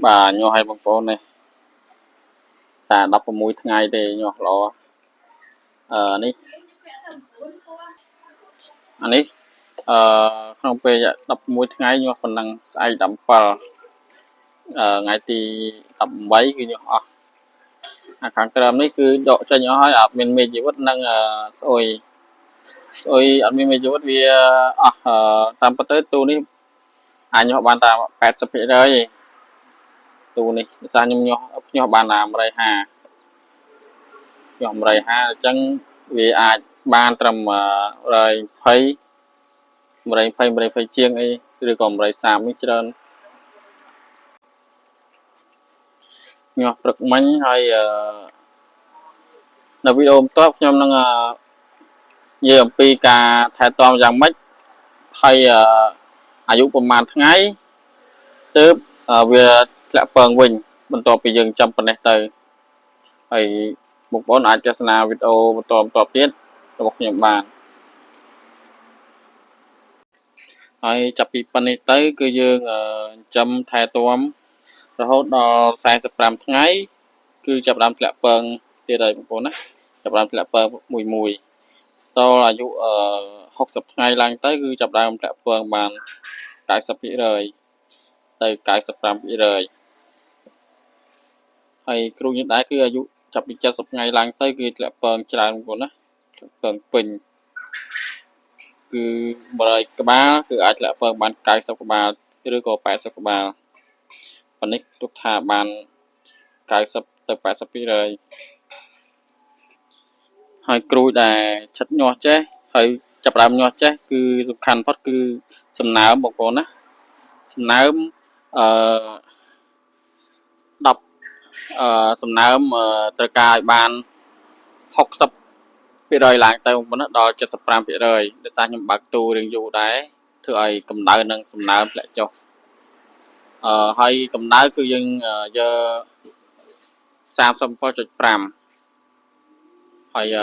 bà nhỏ hay bằng phố này ta đọc một mũi ngày thì nhỏ lo ní anh ní không về đọc mũi ngày nhỏ phần năng sai đậm vào ngày thì đọc mấy cái nhỏ kháng cơm ní cứ độ cho nhỏ hỏi mình chỉ vẫn năng rồi rồi mình chỉ vẫn vì tam tới tu ní anh nhỏ bạn ta pet sập rồi tu ní ra nhỏ bạn làm đây ha nhỏ đây ha chẳng vì ai ban trầm rồi thấy mày phải chiêng ấy rồi còn mày xàm ấy trơn nhỏ được mấy hay là video top nhom năng nhiều pi cả thay toàn rằng mấy hayอายุประมาณថ្ងៃទើបវាធ្លាក់ពងវិញបន្ទាប់ពីយើងចាំប៉ុណ្ណេះទៅហើយបងប្អូនអាចទស្សនាវីដេអូបន្តទៀតរបស់ខ្ញុំបានហើយចាប់ពីប៉ុណ្ណេះទៅគឺយើងចាំថែទាំរហូតដល់45ថ្ងៃគឺចាប់ដើមធ្លាក់ពងទៀតហើយបងប្អូនណាចាប់ដើមធ្លាក់ពងមួយតអាយុ60ថ្ងៃឡើងទៅគឺចាប់ដើមធ្លាក់ពងបាន90% ទៅ95% ហើយគ្រូយើងដែរគឺអាយុចាប់ពី70ថ្ងៃឡើងទៅគឺធ្លាក់ពងច្រើនបងប្អូនណាធ្លាក់ពងពេញគឺ100ក្បាលគឺអាចធ្លាក់ពងបាន90ក្បាលឬក៏80ក្បាលប៉ុណ្នេះទុកថាបាន90ទៅ80% ហើយគ្រូដែលឆិតញាស់ចេះហើយចាប់ដើមញាស់ចេះគឺសំខាន់ផុតគឺសំណើមបងប្អូនណាសំណើម10សំណើមត្រូវការឲ្យបាន60% ឡើងទៅបងប្អូនណាដល់75% ដោយសារខ្ញុំបើកទូរៀងយូរដែរធ្វើឲ្យកម្ដៅនិងសំណើមធ្លាក់ចុះហើយកម្ដៅគឺយើងយក 37.5 ហើយ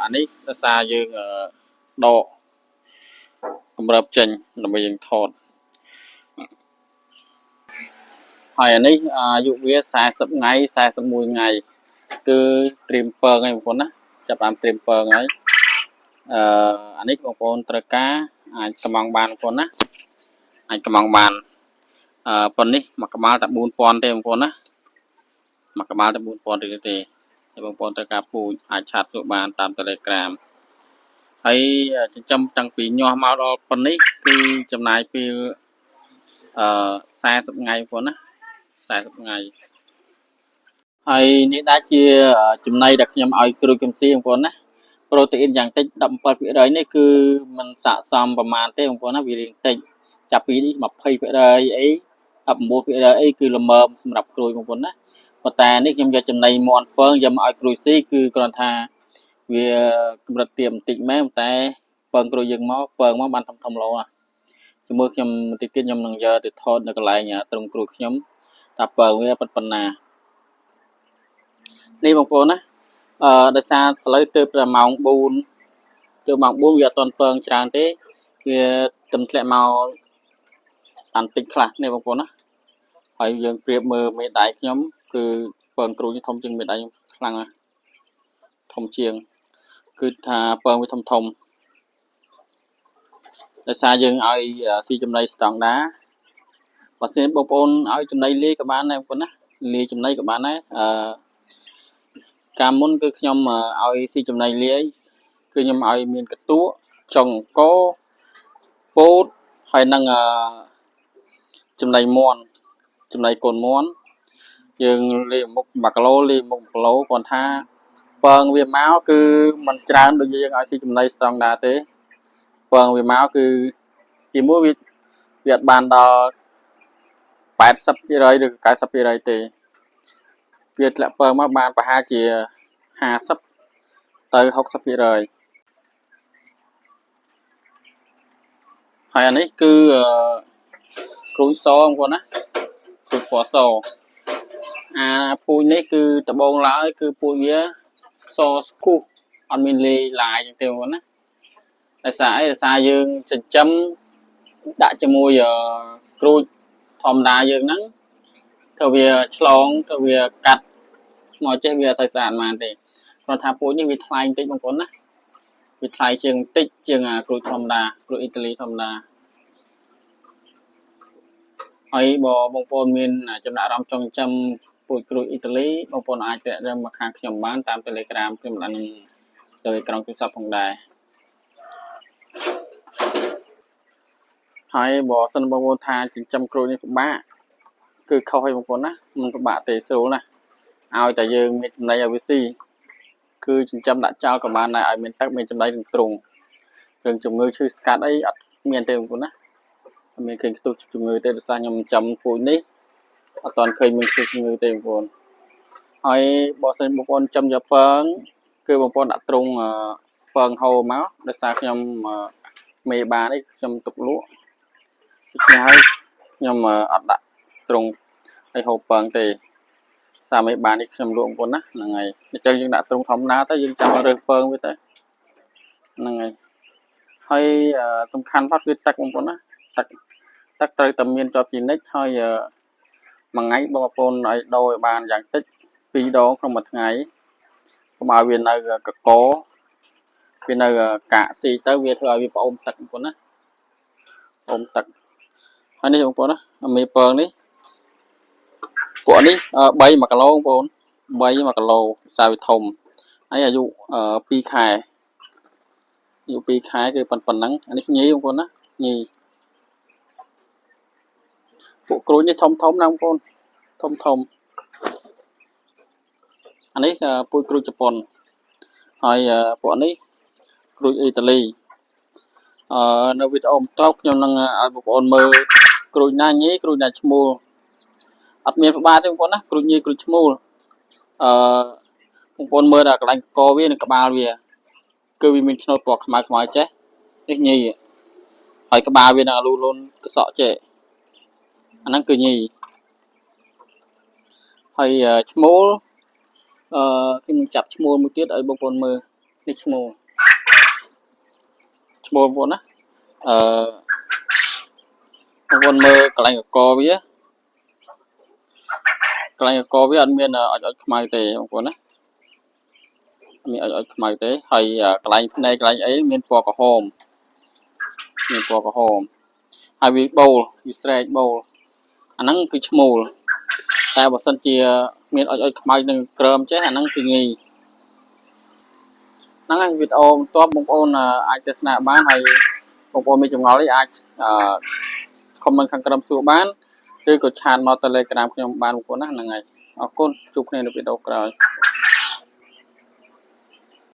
អានេះដោយសារយើងដកកម្រើបចេញដើម្បីយើងថតហើយអានេះអាយុវា40ថ្ងៃ41ថ្ងៃគឺត្រៀមពងហើយបងប្អូនណាចាប់បានត្រៀមពងហើយអានេះបងប្អូនត្រូវការអាចកំងបានបងប្អូនណាអាចកំងបានប៉ុននេះមួយក្បាលតែ 4000 ទេបងប្អូនណាមួយក្បាលតែ 4000 ទេហើយបងប្អូនត្រូវការពូជអាចឆាតសួរបានតាម Telegram ហើយចិញ្ចឹមតាំងពីញាស់មកដល់ប៉ុននេះគឺចំណាយពេល40ថ្ងៃបងប្អូនណា40ថ្ងៃហើយនេះដែរជាចំណីដែលខ្ញុំឲ្យគ្រូកំស៊ីបងប្អូនណាប្រូតេអ៊ីនយ៉ាងតិច 17% នេះគឺมันស័ក្តិសមប្រមាណទេបងប្អូនណាវារៀងតិចចាប់ពីនេះ 20% អី 19% អីគឺល្មមសម្រាប់គ្រូបងប្អូនណាប៉ុន្តែនេះខ្ញុំយកចំណីមាន់ពងយកមកឲ្យគ្រូស៊ីគឺគ្រាន់ថាវាកម្រិតទាបបន្តិចមែនតែពងគ្រូយើងមកពងមកបានធំល្អណាស់ជាមួយខ្ញុំបន្តិចទៀតខ្ញុំនឹងយកទៅថតនៅកន្លែងត្រង់គ្រូខ្ញុំថាពងវាប៉ុណ្ណានេះបងប្អូនណាដោយសារឥឡូវទៅតែម៉ោង 4 ទៅម៉ោង 4 វាអត់ទាន់ពងច្រើនទេវាទើបធ្លាក់មកបានតិចខ្លះនេះបងប្អូនណាហើយយើងប្រៀបមើលមេដៃខ្ញុំគឺពងគ្រូនេះធំជាងមេដៃខ្ញុំខ្លាំងណាស់ធំជាងគឺថាពងវាធំដោយសារយើងឲ្យស៊ីចំណីស្តង់ដាបើសិនបងប្អូនឲ្យចំណីលាយក៏បានដែរបងប្អូនណាលាយចំណីក៏បានដែរកាលមុនគឺខ្ញុំឲ្យស៊ីចំណីលាយគឺខ្ញុំឲ្យមានកតួចុងអង្គពោតហើយនឹងចំណីមាន់ចំណីកូនមាន់យើងលាយមុខ1គីឡូលាយមុខ1គីឡូគាត់ថាពងវាមកគឺมันច្រើនដូចយើងឲ្យស៊ីចំណីស្តង់ដាទេពងវាមកគឺទីមួយវាអត់បានដល់ 80% ឬ 90% ទេវាធ្លាក់ពងមកបានប្រហែលជា 50 ទៅ 60% ហើយអានេះគឺគ្រូសបងប្អូនណាគ្រូពណ៌សពូជនេះគឺដបងឡើយគឺពូជវាសស្គូអត់មានលេឡាយចឹងទេបងប្អូនណាដោយសារយើងចិញ្ចឹមដាក់ជាមួយគ្រូធម្មតាយើងហ្នឹង ទៅវាឆ្លងទៅវាកាត់មកចេះវាស្អាតស្អាតបានទេគាត់ថាពូជនេះវាថ្លៃបន្តិចបងប្អូនណាវាថ្លៃជាងបន្តិចជាងគ្រូធម្មតាគ្រូអ៊ីតាលីធម្មតាហើយបងប្អូនមានចំណាក់អារម្មណ៍ចង់ចាំពូជគ្រូអ៊ីតាលីបងប្អូនអាចទៅមកខាងខ្ញុំបានតាម Telegram ខ្ញុំបានទៅក្រុមទូរស័ព្ទផងដែរហើយបើសិនបងប្អូនថាចិញ្ចឹមគ្រូនេះពិបាកគឺខុសឲ្យបងប្អូនណាមិនពិបាកទេស្រួលណាឲ្យតែយើងមានចំណីឲ្យវាស៊ីគឺចិញ្ចឹមដាក់ចោលក៏បានដែរឲ្យមានទឹកមានចំណីនឹងទ្រង់រឿងជំងឺឈឺស្កាត់អីអត់មានទេបងប្អូនណាអត់មានឃើញផ្ទុះជំងឺទេដោយសារខ្ញុំចិញ្ចឹមពូជនេះអត់ទាន់ឃើញមានជំងឺទេបងប្អូនហើយបើសិនបងប្អូនចិញ្ចឹមយកពងគឺបងប្អូនដាក់ទ្រង់ពងហូរមកដោយសារខ្ញុំមេបាននេះខ្ញុំទុកលក់ដូច្នេះហើយខ្ញុំអត់ដាក់ទ្រង់ឲ្យហូបពងទេសាមេបាននេះខ្ញុំលក់បងប្អូនណាហ្នឹងហើយអញ្ចឹងយើងដាក់ទ្រង់ធម្មតាទៅយើងចាំរើសពងវាទៅហ្នឹងហើយហើយសំខាន់ផុតគឺទឹកបងប្អូនណាទឹកត្រូវតែមានជាប់ជានិច្ចហើយមួយថ្ងៃបងប្អូនឲ្យដូរឲ្យបានយ៉ាងតិច2ដងក្នុងមួយថ្ងៃកុំឲ្យវានៅកកវានៅកាកស៊ីទៅវាធ្វើឲ្យវាផ្អូមទឹកបងប្អូនណាផ្អូមទឹកហើយនេះបងប្អូនណាមេពងនេះពួកនេះ3 1គីឡូបងប្អូន3 1គីឡូសាវាធំហើយអាយុ2ខែអាយុ2ខែគឺប៉ុណ្ណឹងអានេះញីបងប្អូនណាញីពួកក្រូចនេះធំណាបងប្អូនធំអានេះពូជក្រូចជប៉ុនហើយពួកនេះក្រូចអ៊ីតាលីនៅវីដេអូបន្ទាប់ខ្ញុំនឹងឲ្យបងប្អូនមើលក្រូចណាញីក្រូចណាឈ្មោលអត់មានពិបាកទេបងប្អូនណាក្រូចញីក្រូចឈ្មោលបងប្អូនមើលដល់កន្លែងកវានិងក្បាលវាគឺវាមានឆ្នូតពណ៌ខ្មៅចេះនេះញីហើយក្បាលវានឹងលូលូនទៅសក់ចេះអាហ្នឹងគឺញីហើយឈ្មោលខ្ញុំនឹងចាប់ឈ្មោលមួយទៀតឲ្យបងប្អូនមើលនេះឈ្មោលបងប្អូនណាបងប្អូនមើលកន្លែងកវាកន្លែងកវាអត់មានអុចខ្មៅទេបងប្អូនណាមានអុចខ្មៅទេហើយកន្លែងភ្នែកកន្លែងអីមានពណ៌ក្រហមហើយវាបូលវាស្រែកបូលអាហ្នឹងគឺឈ្មោលតែបើសិនជាមានអុចខ្មៅនឹងក្រើមចេះអាហ្នឹងគឺញីហ្នឹងហើយវីដេអូបន្ទាប់បងប្អូនអាចទស្សនាបានហើយបងប្អូនមានចម្ងល់អីអាចខមមិនខាងក្រោមសួរបានឬក៏ឆាតមក Telegram ខ្ញុំបានបងប្អូនណាហ្នឹងហើយអរគុណជួបគ្នានៅវីដេអូក្រោយ